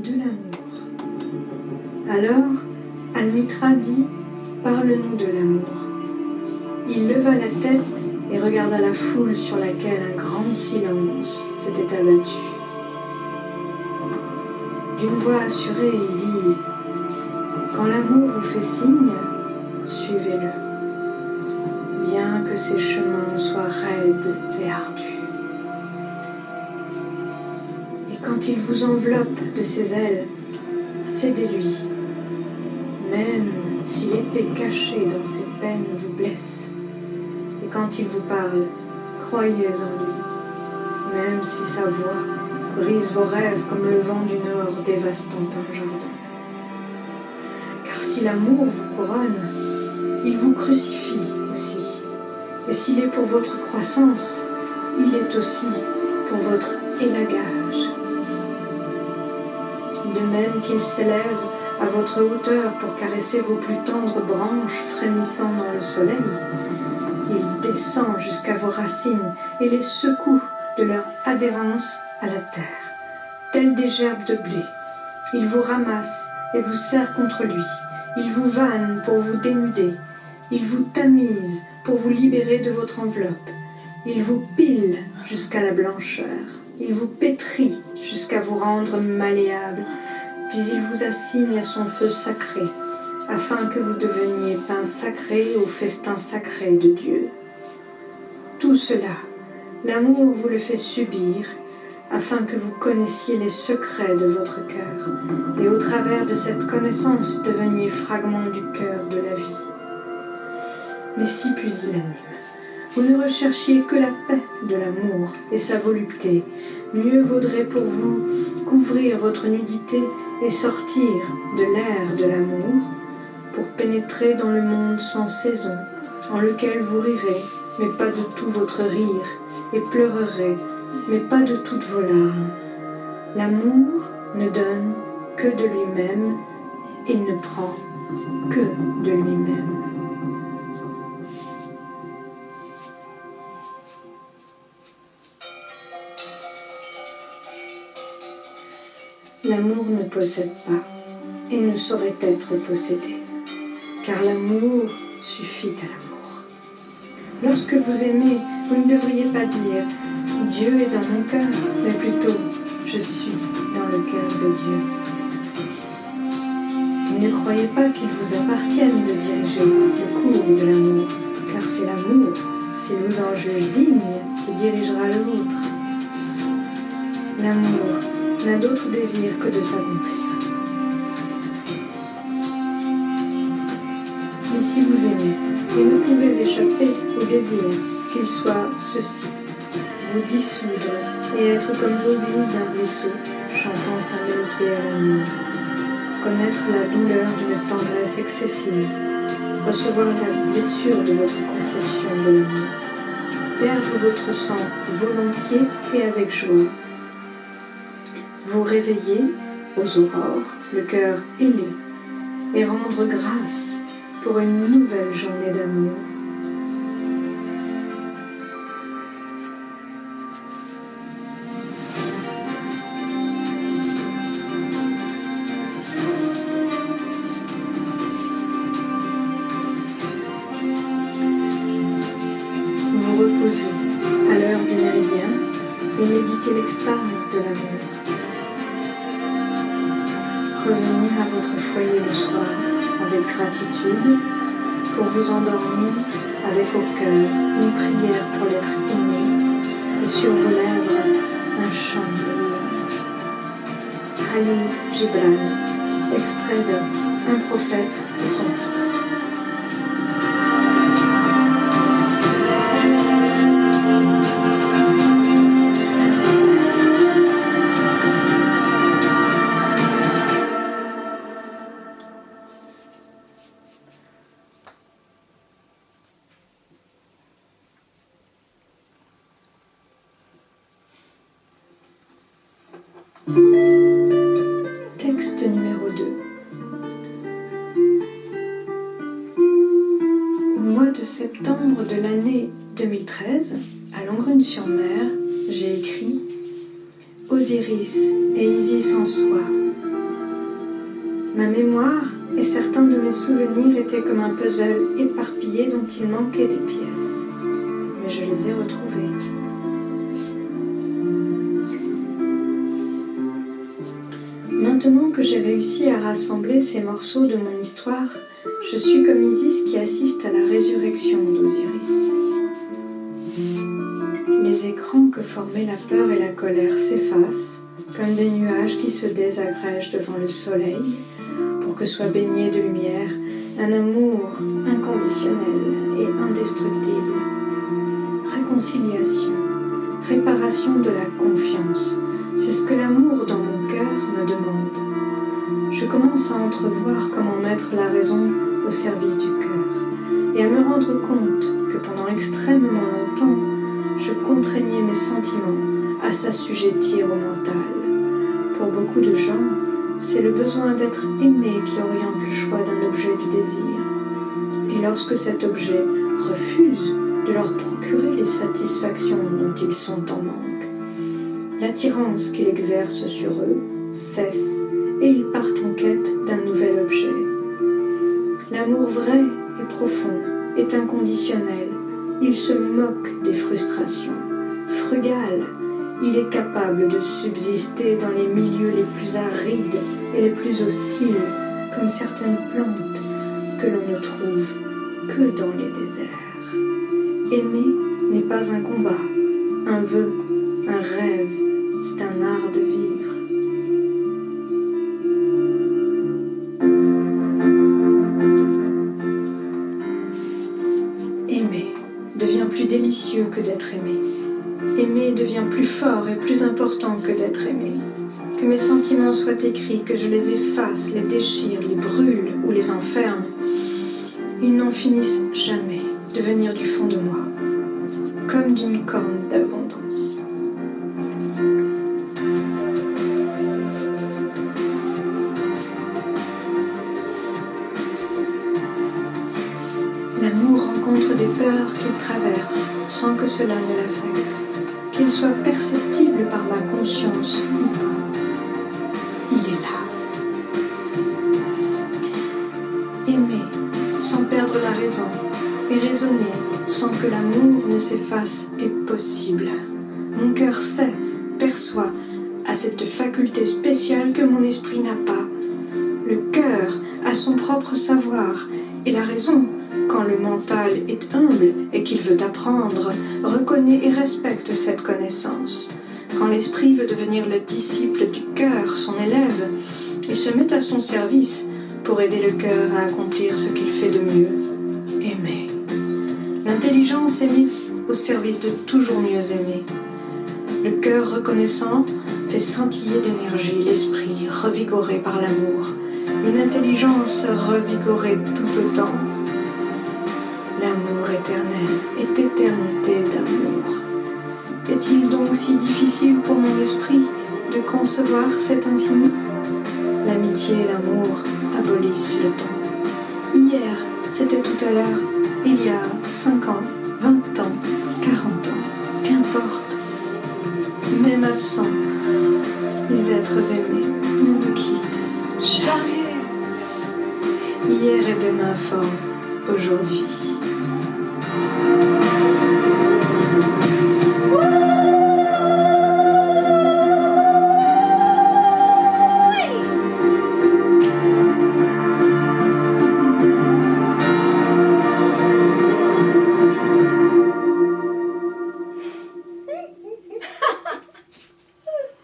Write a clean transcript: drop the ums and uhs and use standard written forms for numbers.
de l'amour. Alors, Almitra dit « Parle-nous de l'amour ». Il leva la tête et regarda la foule sur laquelle un grand silence s'était abattu. D'une voix assurée, il dit « Quand l'amour vous fait signe, suivez-le, bien que ses chemins soient raides et ardus. Et quand il vous enveloppe de ses ailes, cédez-lui, même si l'épée cachée dans ses peines vous blesse. Et quand il vous parle, croyez en lui, même si sa voix brise vos rêves comme le vent du nord dévastant un jardin. Car si l'amour vous couronne, il vous crucifie aussi. Et s'il est pour votre croissance, il est aussi pour votre élagage. De même qu'il s'élève à votre hauteur pour caresser vos plus tendres branches frémissant dans le soleil, il descend jusqu'à vos racines et les secoue de leur adhérence à la terre, telles des gerbes de blé. Il vous ramasse et vous serre contre lui. Il vous vanne pour vous dénuder. Il vous tamise pour vous libérer de votre enveloppe. Il vous pile jusqu'à la blancheur. Il vous pétrit jusqu'à vous rendre malléable. Puis il vous assigne à son feu sacré, afin que vous deveniez pain sacré au festin sacré de Dieu. Tout cela, l'amour vous le fait subir, afin que vous connaissiez les secrets de votre cœur, et au travers de cette connaissance deveniez fragments du cœur de la vie. Mais si pusillanime, vous ne recherchiez que la paix de l'amour et sa volupté, mieux vaudrait pour vous couvrir votre nudité et sortir de l'air de l'amour pour pénétrer dans le monde sans saison, en lequel vous rirez, mais pas de tout votre rire, et pleurerez, mais pas de toutes vos larmes. L'amour ne donne que de lui-même et ne prend que de lui-même. L'amour ne possède pas et ne saurait être possédé, car l'amour suffit à l'amour. Lorsque vous aimez, vous ne devriez pas dire « Dieu est dans mon cœur », mais plutôt « Je suis dans le cœur de Dieu ». Et ne croyez pas qu'il vous appartienne de diriger le cours de l'amour, car c'est l'amour, s'il vous en juge digne, qui dirigera l'autre. L'amour n'a d'autre désir que de s'accomplir. Mais si vous aimez, et ne pouvez échapper au désir qu'il soit ceci, vous dissoudre et être comme l'eau vive d'un ruisseau, chantant sa mélodie à l'amour, connaître la douleur d'une tendresse excessive, recevoir la blessure de votre conception de l'amour, perdre votre sang volontiers et avec joie, vous réveiller aux aurores, le cœur ailé, et rendre grâce pour une nouvelle journée d'amour. Vous reposez à l'heure du méridien et méditez l'extase de l'amour. Revenir à votre foyer le soir avec gratitude pour vous endormir avec au cœur une prière pour l'être aimé et sur vos lèvres un chant de louange. Khalil Gibran, extrait de Un prophète et son temps. Texte numéro 2. Au mois de septembre de l'année 2013, à Langrune-sur-Mer, j'ai écrit « Osiris et Isis en soi, Ma mémoire et certains de mes souvenirs étaient comme un puzzle éparpillé dont il manquait des pièces. Mais je les ai retrouvés. Maintenant que j'ai réussi à rassembler ces morceaux de mon histoire, je suis comme Isis qui assiste à la résurrection d'Osiris. Les écrans que formaient la peur et la colère s'effacent, comme des nuages qui se désagrègent devant le soleil, pour que soit baigné de lumière un amour inconditionnel et indestructible. Réconciliation, réparation de la confiance, c'est ce que l'amour dans mon cœur me demande. Je commence à entrevoir comment mettre la raison au service du cœur et à me rendre compte que pendant extrêmement longtemps, je contraignais mes sentiments à s'assujettir au mental. Pour beaucoup de gens, c'est le besoin d'être aimé qui oriente le choix d'un objet du désir. Et lorsque cet objet refuse de leur procurer les satisfactions dont ils sont en manque, l'attirance qu'il exerce sur eux cesse et ils partent en quête d'un nouvel objet. L'amour vrai et profond est inconditionnel. Il se moque des frustrations. Frugal, il est capable de subsister dans les milieux les plus arides et les plus hostiles, comme certaines plantes que l'on ne trouve que dans les déserts. Aimer n'est pas un combat, un vœu, un rêve, c'est un art de vivre. Aimer devient plus délicieux que d'être aimé. Aimer devient plus fort et plus important que d'être aimé. Que mes sentiments soient écrits, que je les efface, les déchire, les brûle ou les enferme, ils n'en finissent jamais de venir du fond de moi, comme d'une corne d'abondance. L'amour rencontre des peurs qu'il traverse sans que cela ne l'affecte, qu'il soit perceptible par ma conscience ou pas. Il est là. Aimer sans perdre la raison et raisonner sans que l'amour ne s'efface est possible. Mon cœur sait, perçoit, a cette faculté spéciale que mon esprit n'a pas. Le cœur a son propre savoir et la raison, quand le mental est humble et qu'il veut apprendre, reconnaît et respecte cette connaissance. Quand l'esprit veut devenir le disciple du cœur, son élève, il se met à son service pour aider le cœur à accomplir ce qu'il fait de mieux, aimer. L'intelligence est mise au service de toujours mieux aimer. Le cœur reconnaissant fait scintiller d'énergie l'esprit revigoré par l'amour, une intelligence revigorée tout autant. L'amour éternel est éternité d'amour. Est-il donc si difficile pour mon esprit de concevoir cet infini? L'amitié et l'amour abolissent le temps. Hier, c'était tout à l'heure, il y a 5 ans, 20 ans, 40 ans, qu'importe. Même absent, les êtres aimés ne nous quittent jamais. Hier et demain forment aujourd'hui.